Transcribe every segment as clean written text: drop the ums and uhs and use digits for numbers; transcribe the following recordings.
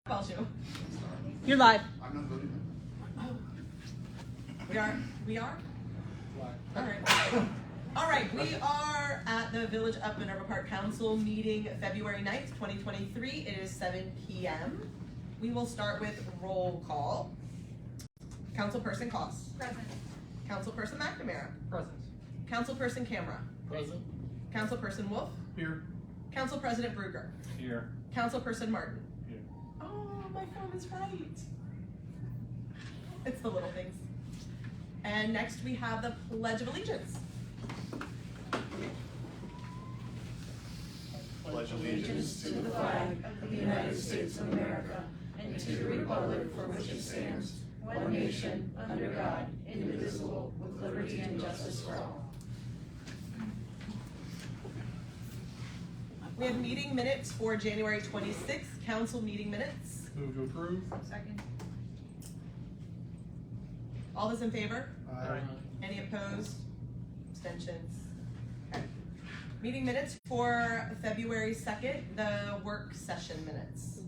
calls you. You're live. I'm not voting. We are? All right, we are at the Village of Minerva Park Council meeting February 9th, 2023. It is 7 p.m. We will start with roll call. Councilperson Koss. Present. Councilperson McNamara. Present. Councilperson Camera. Present. Councilperson Wolf. Here. Council President Bruger. Here. Councilperson Martin. Here. Oh, my form is right. It's the little things. And next we have the Pledge of Allegiance. Pledge allegiance To the flag of the United States of America and to the republic for which it stands, one nation, under God, indivisible, with liberty and justice for all. We have meeting minutes for January 26th, council meeting minutes. Move to approve. Second. All those in favor? Aye. Any opposed? Abstentions? Okay. Meeting minutes for February 2nd, the work session minutes.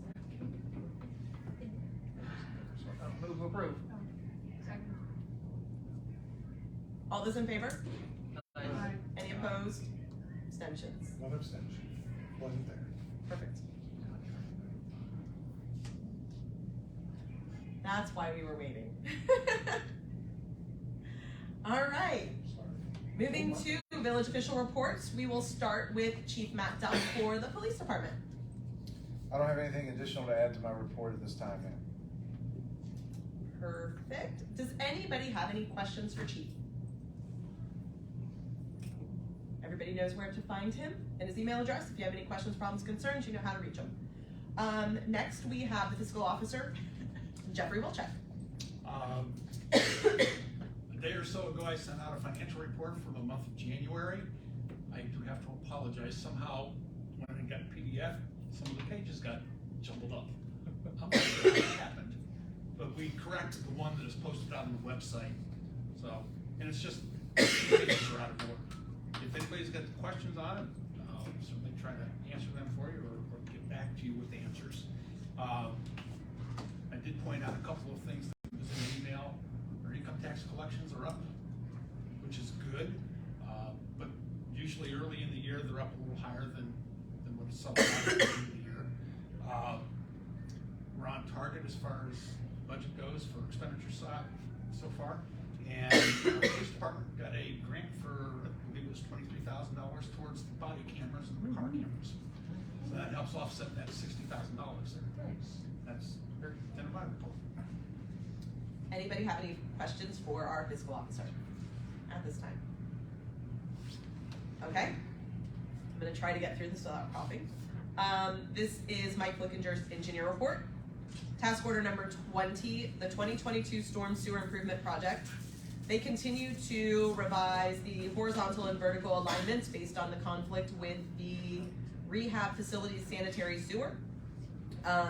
Move to approve. Second. All those in favor? Aye. Any opposed? Abstentions? One abstention. Wasn't there. Perfect. That's why we were waiting. All right. Sorry. Moving to village official reports, we will start with Chief Matt Duff for the police department. I don't have anything additional to add to my report at this time, ma'am. Perfect. Does anybody have any questions for Chief? Everybody knows where to find him and his email address. If you have any questions, problems, concerns, you know how to reach him. Next, we have the fiscal officer, Jeffrey Wilczek. A day or so ago, I sent out a financial report for the month of January. I do have to apologize. Somehow, when I got PDF, some of the pages got jumbled up. I'm not sure how that happened, but we corrected the one that is posted on the website. So, and it's just, the pages are out of order. If anybody's got questions on it, I'll certainly try to answer them for you or get back to you with answers. I did point out a couple of things that was in the email. Our income tax collections are up, which is good, but usually early in the year they're up a little higher than what it's something at the end of the year. We're on target as far as budget goes for expenditure side so far. And our police department got a grant for, I believe it was $23,000 towards the body cameras and the car cameras. So that helps offset that $60,000 there. That's very end of my report. Anybody have any questions for our fiscal officer at this time? Okay. I'm gonna try to get through this without coughing. This is Mike Flickinger's engineer report. Task order number 20, the 2022 Storm Sewer Improvement Project. They continue to revise the horizontal and vertical alignments based on the conflict with the rehab facility's sanitary sewer.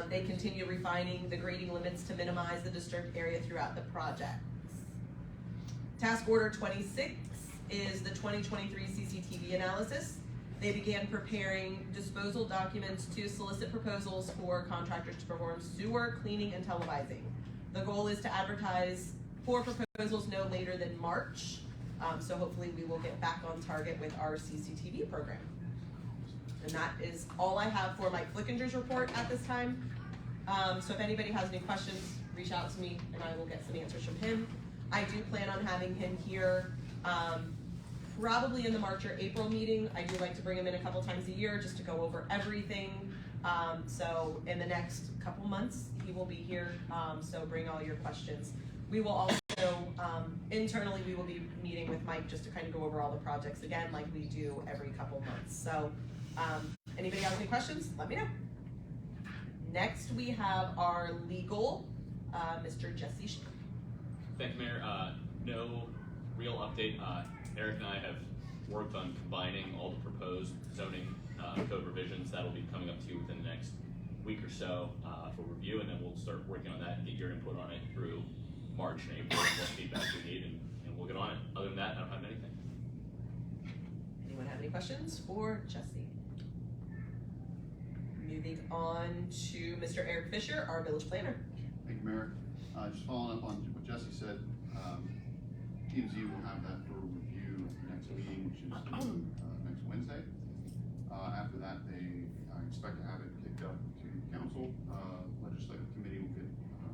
They continue refining the grading limits to minimize the disturbed area throughout the projects. Task order 26 is the 2023 CCTV analysis. They began preparing disposal documents to solicit proposals for contractors to perform sewer cleaning and televising. The goal is to advertise 4 proposals no later than March. So hopefully we will get back on target with our CCTV program. And that is all I have for Mike Flickinger's report at this time. So if anybody has any questions, reach out to me and I will get some answers from him. I do plan on having him here probably in the March or April meeting. I do like to bring him in a couple times a year just to go over everything. So in the next couple months, he will be here. So bring all your questions. We will also, internally, we will be meeting with Mike just to kind of go over all the projects again, like we do every couple months. So anybody have any questions? Let me know. Next, we have our legal, Mr. Jesse Schmidt. Thank you, Mayor. No real update. Eric and I have worked on combining all the proposed zoning code revisions. That'll be coming up to you within the next week or so for review, and then we'll start working on that and get your input on it through March and April, what feedback we need, and we'll get on it. Other than that, I don't have anything. Anyone have any questions for Jesse? Moving on to Mr. Eric Fisher, our village planner. Thank you, Mayor. Just following up on what Jesse said, P&Z will have that for review at the next meeting, which is next Wednesday. After that, they expect to have it kicked up to council. Legislative committee will get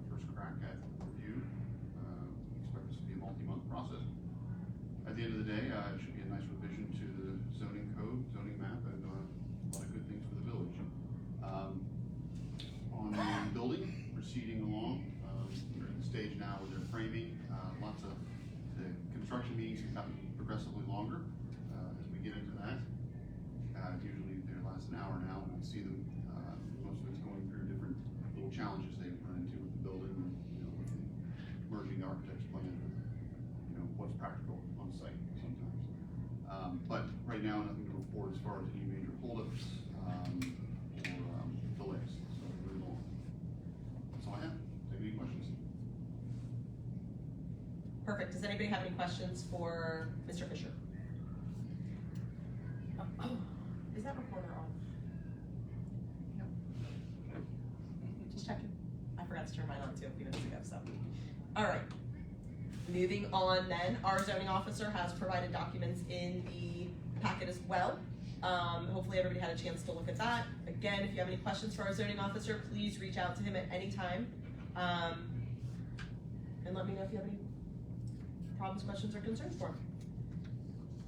first crack at review. We expect this to be a multi-month process. At the end of the day, it should be a nice revision to the zoning code, zoning map, and a lot of good things for the village. On the building, proceeding along, we're at the stage now where they're framing. Lots of the construction meetings have gotten progressively longer as we get into that. Usually they last an hour now, and I see them. Most of it's going through different little challenges they run into with the building, and, with the merging the architect's plan with, what's practical on site sometimes. But right now, nothing to report as far as any major holdups or delays. So we're moving along. That's all I have. Take any questions? Perfect. Does anybody have any questions for Mr. Fisher? Is that recorder on? No. Just checking. I forgot to turn mine on too a few minutes ago, so. All right. Moving on then, our zoning officer has provided documents in the packet as well. Hopefully everybody had a chance to look at that. Again, if you have any questions for our zoning officer, please reach out to him at any time. And let me know if you have any problems, questions, or concerns for him.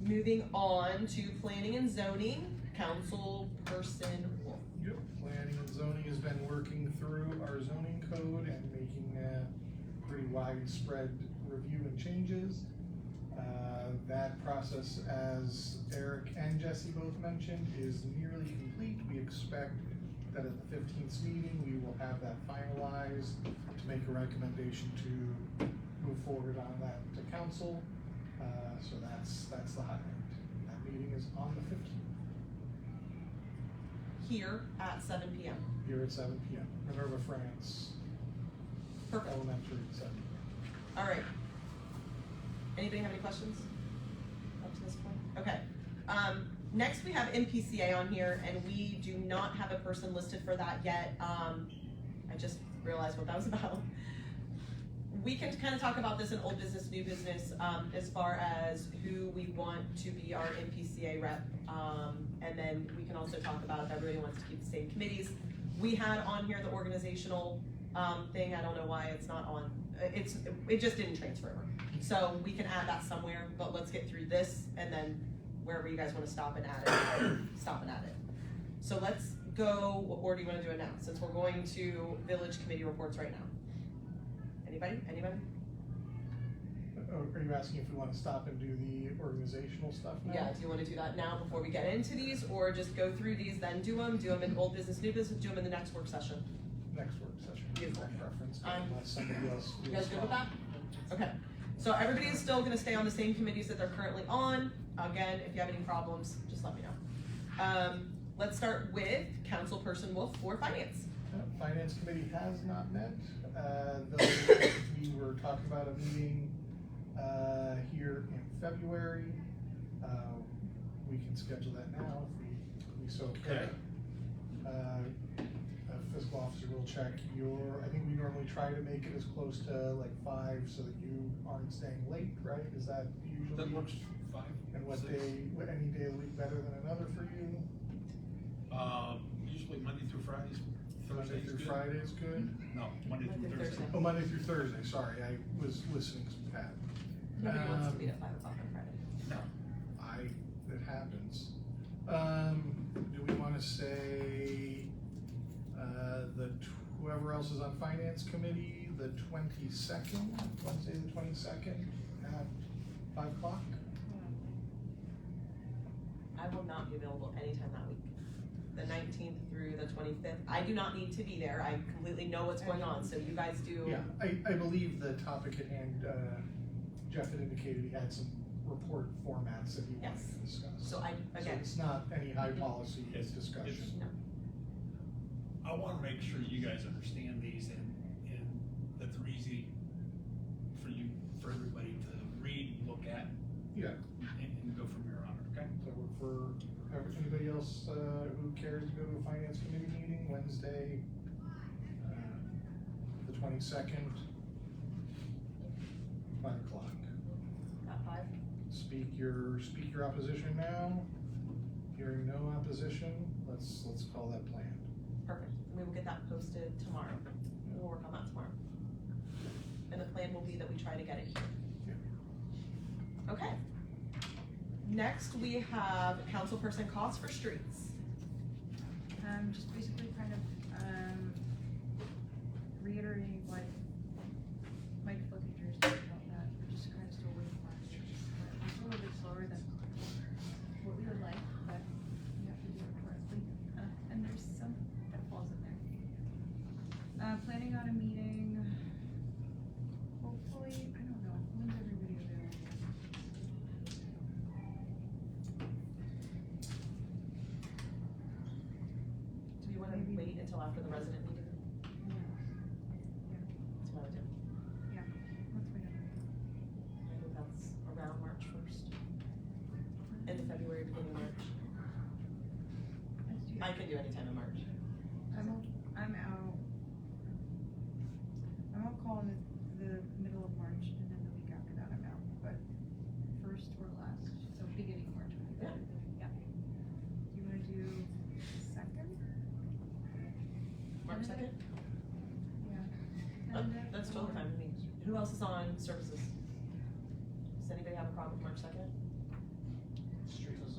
Moving on to planning and zoning, Councilperson Wolf. Yep, planning and zoning has been working through our zoning code and making a pretty widespread review and changes. That process, as Eric and Jesse both mentioned, is nearly complete. We expect that at the 15th meeting, we will have that finalized to make a recommendation to move forward on that to council. So that's the highlight. That meeting is on the 15th. Here at 7 p.m. Here at 7 p.m. Minerva France Perfect. Elementary at 7 p.m. All right. Anybody have any questions up to this point? Okay. Next we have MPCA on here, and we do not have a person listed for that yet. I just realized what that was about. We can kind of talk about this in old business, new business, as far as who we want to be our MPCA rep. And then we can also talk about if everybody wants to keep the same committees. We had on here the organizational thing. I don't know why it's not on. It just didn't transfer over. So we can add that somewhere, but let's get through this, and then wherever you guys want to stop and add it, stop and add it. So let's go, what order do you want to do it now? Since we're going to village committee reports right now. Anybody? Are you asking if we want to stop and do the organizational stuff now? Yeah, do you want to do that now before we get into these, or just go through these, then do them in old business, new business, do them in the next work session? Next work session. Beautiful. Preference, I'm- unless somebody else. You guys good with that? Okay, so everybody is still gonna stay on the same committees that they're currently on. Again, if you have any problems, just let me know. Let's start with Councilperson Wolf for Finance. Finance committee has not met. Though we were talking about a meeting here in February. We can schedule that now if we so care. Fiscal officer will check I think we normally try to make it as close to like 5 so that you aren't staying late, right? Is that usually? That works fine. And any day of the week better than another for you? Usually Monday through Fridays. Monday Thursday's through good. Friday is good? No, Monday Monday through through Thursday. Thursday. Oh, Monday through Thursday, sorry, I was listening to Pat. Nobody wants to meet at 5 o'clock on Friday. No. It happens. Do we wanna say, whoever else is on finance committee, the 22nd, Wednesday the 22nd at 5 o'clock? I will not be available anytime that week. The 19th through the 25th. I do not need to be there. I completely know what's going on, so you guys do. Yeah, I believe the topic at hand, Jeff had indicated he had some report formats that he wanted Yes. to discuss. So So again, it's not any high policy It's- discussion. no. I wanna make sure you guys understand these and that they're easy for everybody to read, look at, Yeah, and go from here on, okay? so for anybody anybody else, who cares to go to a finance committee meeting Wednesday, the 22nd, 5 o'clock. At 5? Speak your opposition now. Hearing no opposition, let's call that planned. Perfect. We will get that posted tomorrow. We'll work on that tomorrow. And the plan will be that we try to get it here. Okay. Next, we have councilperson costs for streets. Just basically kind of, reiterating what Mike Flickinger said about that, we're just kind of still waiting for it. It's a little bit slower than what we would like, but we have to do it correctly. And there's some pitfalls in there. Planning on a meeting, hopefully, I don't know, when's everybody available? Do you wanna Maybe. wait until after the resident meeting? That's what I would do. Let's wait on it. I think that's around March 1st. End of February, beginning of March. Let's do I that. can do any time in March. I'm out. I'm out call in the middle of March, and then the week after that I'm out, but first or last, so beginning of March would be better. Yeah. You wanna do second? March 2nd? Yeah. And then- That's totally fine with me. Who else is on services? Does anybody have a problem with March 2nd? Streets.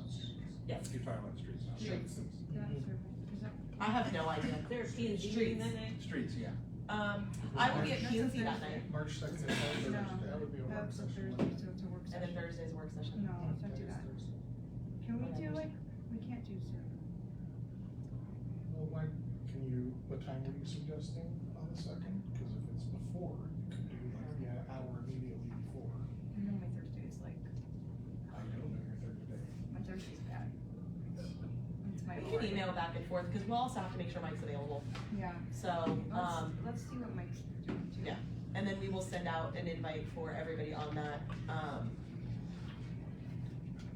Yes. You're talking about streets now. Streets. Yeah, service. Is that? I have no idea. There's P and Z Streets. that night? Streets, yeah. I will be at That's a P&Z that Thursday. night, March 2nd is Thursday. No, That would be a work that's a session. Thursday, so it's a work and then session. Thursday's work session. No, let's not do that. Thursday. Can we do like, we can't do service. Well, what time were you suggesting on the 2nd? Because if it's before, you could do like the hour immediately before. I know my Thursday is like, I don't know your Thursday. my Thursday's bad. It's my. We can email back and forth, because we'll also have to make sure Mike's available. Yeah. So, Let's see what Mike's doing too. yeah. And then we will send out an invite for everybody on that,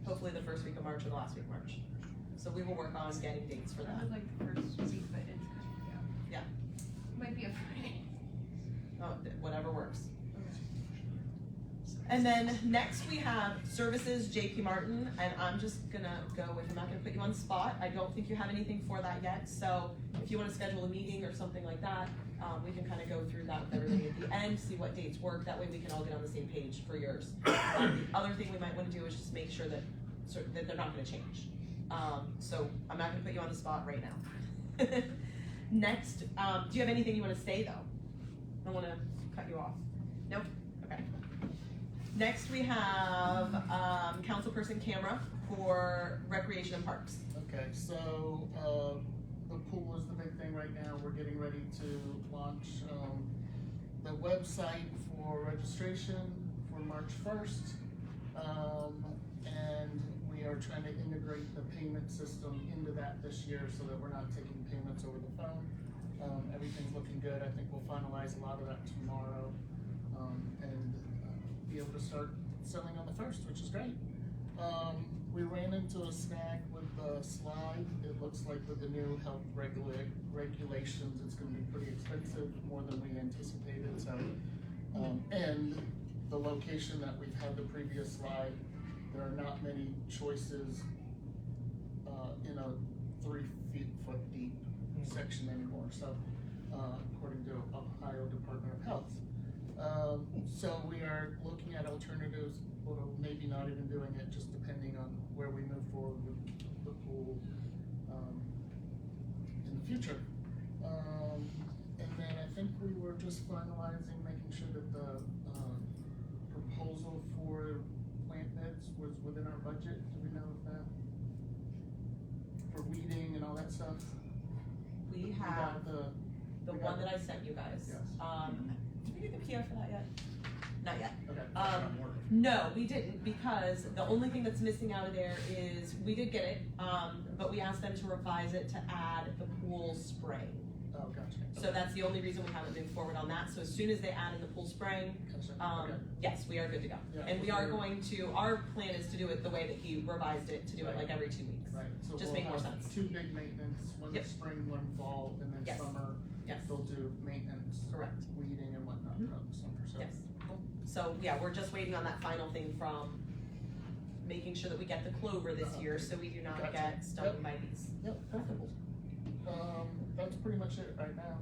hopefully the first week of March or the last week of March. So we will work on getting dates for I that. would like the first week, but it's, yeah. Yeah. Might be a Friday. Whatever works. And then next we have services, JP Martin, and I'm just gonna go with, I'm not gonna put you on the spot. I don't think you have anything for that yet, so if you wanna schedule a meeting or something like that, we can kinda go through that with everybody at the end, see what dates work, that way we can all get on the same page for yours. The other thing we might wanna do is just make sure that they're not gonna change. So I'm not gonna put you on the spot right now. Next, do you have anything you wanna say though? I don't wanna cut you off. Nope, okay. Next, we have, councilperson camera for recreation and parks. Okay, so, the pool is the big thing right now, we're getting ready to launch, the website for registration for March 1st. And we are trying to integrate the payment system into that this year so that we're not taking payments over the phone. Everything's looking good, I think we'll finalize a lot of that tomorrow, and be able to start selling on the 1st, which is great. We ran into a snag with the slide. It looks like with the new health regulations, it's gonna be pretty expensive, more than we anticipated, so. And the location that we've had the previous slide, there are not many choices, in a 3 foot deep section anymore, so, according to Ohio Department of Health. So we are looking at alternatives, or maybe not even doing it, just depending on where we move forward with the pool, in the future. And then I think we were just finalizing, making sure that the, proposal for plant beds was within our budget. Do we know if that? For weeding and all that stuff? We We have got the. the we one got- that I sent you guys. Yes. Did we get the PO for that yet? Not yet. Okay. No, we didn't, because the only thing that's missing out of there is, we did get it, but we asked them to revise it to add the pool spray. Oh, gotcha. So that's the only reason we haven't moved forward on that. So as soon as they add in the pool spraying, Gotcha. Okay. yes, we are good to go. Yeah, And we are we're- going to, our plan is to do it the way that he revised it, to do it like every 2 weeks. Right, so Just we'll make more have sense. 2 big maintenance, one Yep. spring, one fall, and then Yes. summer, Yes, they'll do maintenance. Correct. Weeding and whatnot Mhm. throughout the summer, so. yes. Cool. So, yeah, we're just waiting on that final thing from making sure that we get the clover this year, so we do not Gotcha. get stung Yep. by bees. Yep, perfect. That's pretty much it right now,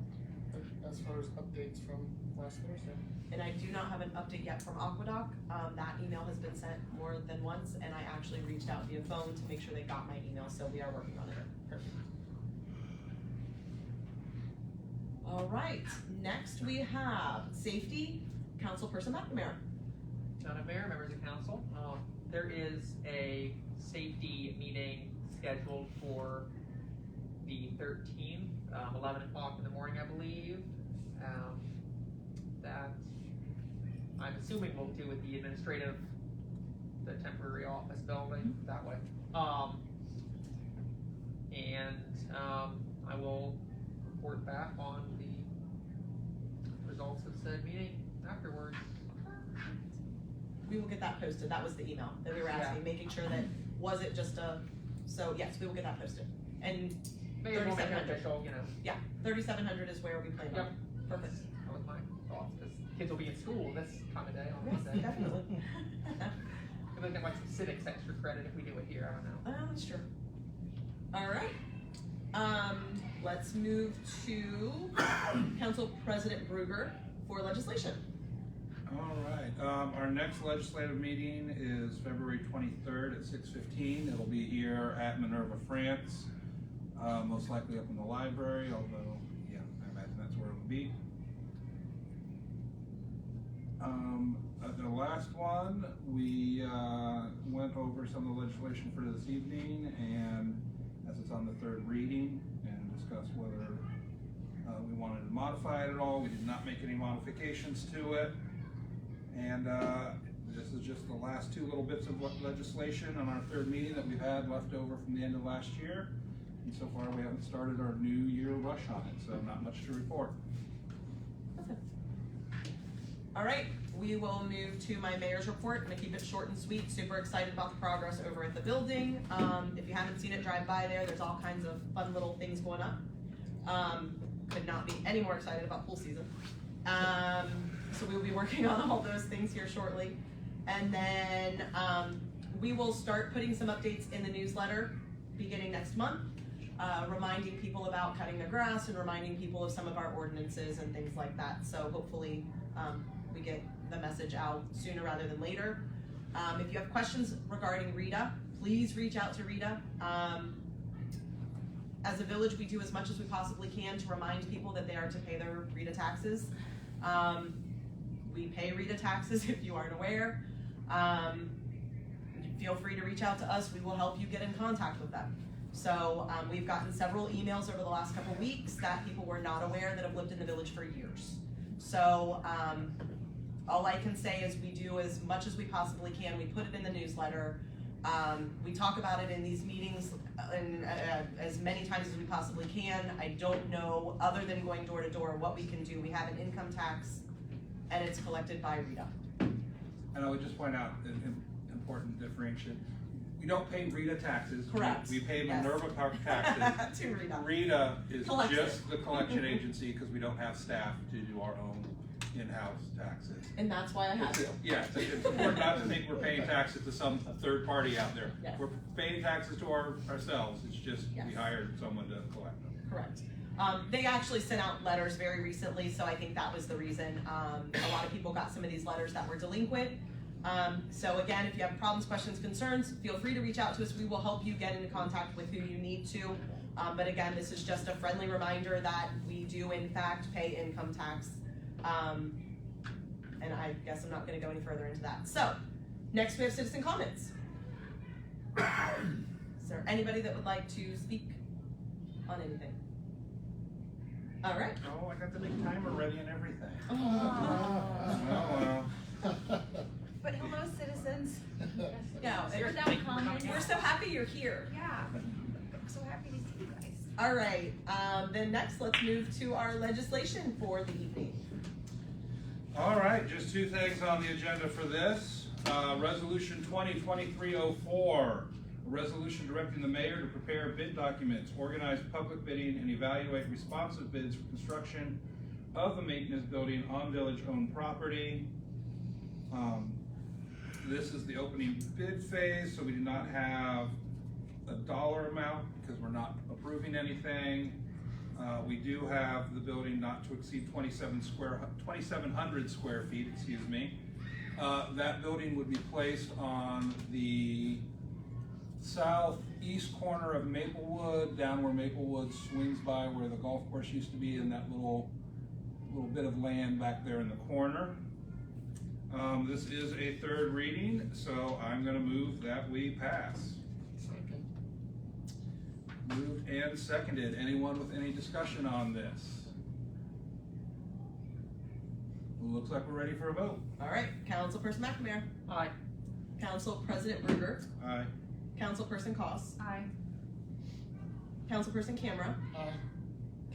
as far as updates from last Thursday. And I do not have an update yet from Aqueduct. That email has been sent more than once, and I actually reached out via phone to make sure they got my email, so we are working on it. Perfect. All right, next we have Safety, Councilperson McNamara. Madam Mayor, members of council, there is a safety meeting scheduled for the 13th, 11 o'clock in the morning, I believe. That I'm assuming we'll do with the the temporary office building that way. I will report back on the results of said meeting afterwards. We will get that posted. That was the email that we were asking, making sure that, was it just so yes, we will get that posted. And Maybe we'll make it 3700. official, you know. yeah, 3,700 is where we plan on. Yep. Perfect. That was my thoughts, because kids will be in school this time of day on Yes, Monday. definitely. Maybe they get like some civics extra credit if we do it here, I don't know. That's true. All right. Let's move to Council President Bruger for legislation. All right, our next legislative meeting is February 23rd at 6:15. It'll be here at Minerva, France, most likely up in the library, although, yeah, I imagine that's where it'll be. At the last one, we went over some of the legislation for this evening, and as it's on the third reading, and discussed whether we wanted to modify it at all. We did not make any modifications to it. And this is just the last 2 little bits of legislation on our third meeting that we've had left over from the end of last year. And so far, we haven't started our new year rush on it, so not much to report. Perfect. All right, we will move to my mayor's report. I'm gonna keep it short and sweet. Super excited about the progress over at the building. If you haven't seen it, drive by there. There's all kinds of fun little things going up. Could not be any more excited about pool season. So we will be working on all those things here shortly. And then we will start putting some updates in the newsletter beginning next month, reminding people about cutting the grass and reminding people of some of our ordinances and things like that. So hopefully we get the message out sooner rather than later. If you have questions regarding RETA, please reach out to RETA. As a village, we do as much as we possibly can to remind people that they are to pay their RETA taxes. We pay RETA taxes if you aren't aware. Feel free to reach out to us. We will help you get in contact with them. So we've gotten several emails over the last couple weeks that people were not aware that have lived in the village for years. So all I can say is we do as much as we possibly can. We put it in the newsletter. We talk about it in these meetings as many times as we possibly can. I don't know, other than going door to door, what we can do. We have an income tax and it's collected by RETA. And I would just point out an important differentiation. We don't pay RETA taxes. Correct. We pay Yes. Minerva Park taxes. To RETA. RETA is Collective. just the collection agency because we don't have staff to do our own in-house taxes. And that's why I have to. Yeah, it's important not to think we're paying taxes to some third party out there. Yes. We're paying taxes to ourselves, it's just we Yes. hired someone to collect them. Correct. They actually sent out letters very recently, so I think that was the reason. A lot of people got some of these letters that were delinquent. So again, if you have problems, questions, concerns, feel free to reach out to us. We will help you get into contact with who you need to. But again, this is just a friendly reminder that we do in fact pay income tax. And I guess I'm not gonna go any further into that. So, next we have citizen comments. Is there anybody that would like to speak on anything? All right. Oh, I got the big timer ready and everything. Oh. Well, But hello, citizens. Yeah, Without comment. we're so happy you're here. Yeah, I'm so happy to see you guys. All right, then next, let's move to our legislation for the evening. All right, just two things on the agenda for this. Resolution 2023-04, a resolution directing the mayor to prepare bid documents, organize public bidding, and evaluate responsive bids for construction of a maintenance building on village-owned property. This is the opening bid phase, so we do not have a dollar amount because we're not approving anything. We do have the building not to exceed 2,700 square feet, excuse me. That building would be placed on the southeast corner of Maplewood, down where Maplewood swings by where the golf course used to be, in that little bit of land back there in the corner. This is a third reading, so I'm gonna move that we pass. Second. Moved and seconded. Anyone with any discussion on this? Looks like we're ready for a vote. All right, Councilperson McNamara, Aye. Council President Ruger, Aye. Councilperson Koss, Aye. Councilperson Camera, Aye.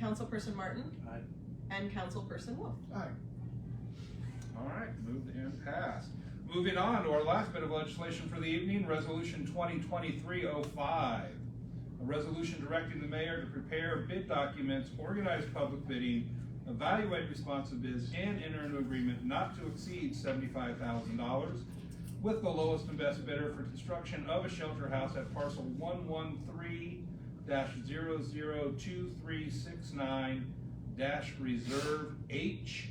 Councilperson Martin, Aye. and Councilperson Wolf. Aye. All right, moved and passed. Moving on to our last bit of legislation for the evening, Resolution 2023-05. A resolution directing the mayor to prepare bid documents, organize public bidding, evaluate responsive bids, and enter into agreement not to exceed $75,000 with the lowest and best bidder for construction of a shelter house at parcel 113-002369-Reserve H,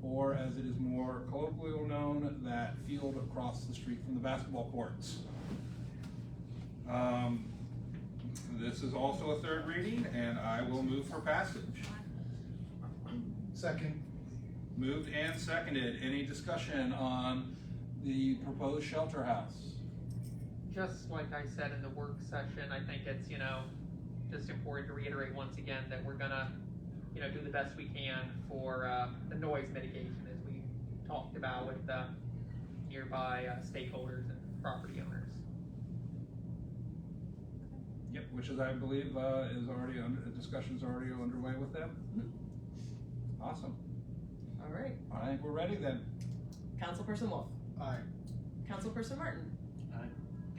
or as it is more colloquially known, that field across the street from the basketball courts. This is also a third reading, and I will move for passage. Second. Moved and seconded. Any discussion on the proposed shelter house? Just like I said in the work session, I think it's, just important to reiterate once again that we're gonna, do the best we can for the noise mitigation as we talked about with the nearby stakeholders and property owners. Yep, which is, I believe, is already discussion's already underway with them. Awesome. All right, I think we're ready then. Councilperson Wolf, Aye. Councilperson Martin, Aye.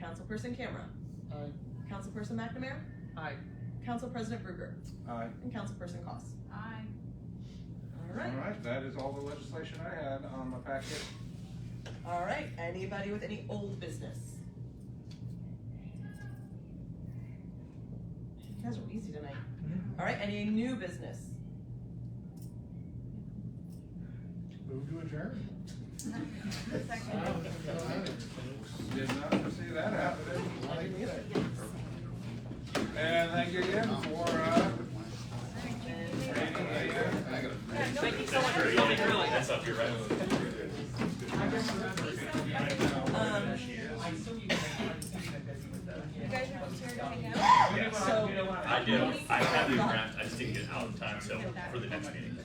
Councilperson Camera, Aye. Councilperson McNamara, Aye. Council President Ruger, Aye. and Councilperson Koss. Aye. All right. All right, that is all the legislation I had on my packet. All right, anybody with any old business? You guys are easy tonight. All right, any new business? Move to adjourn. Second. Did not foresee that happening. And thank you again for, Thank you so much for coming, really. That's up your right. You guys are just here to hang out? Yes. So, I do. I have the grant, I just didn't get it out in time, so for the next meeting.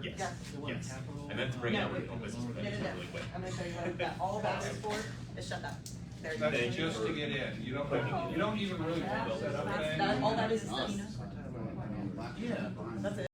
Yes, yes. I meant to bring it No, out with the business, but no, it's no, no. really quick. I'm gonna show you what that, all that is for, is shut that. There you go. that's just to get in. You don't even really set up That's, things. that, all that is this. Yeah. That's it.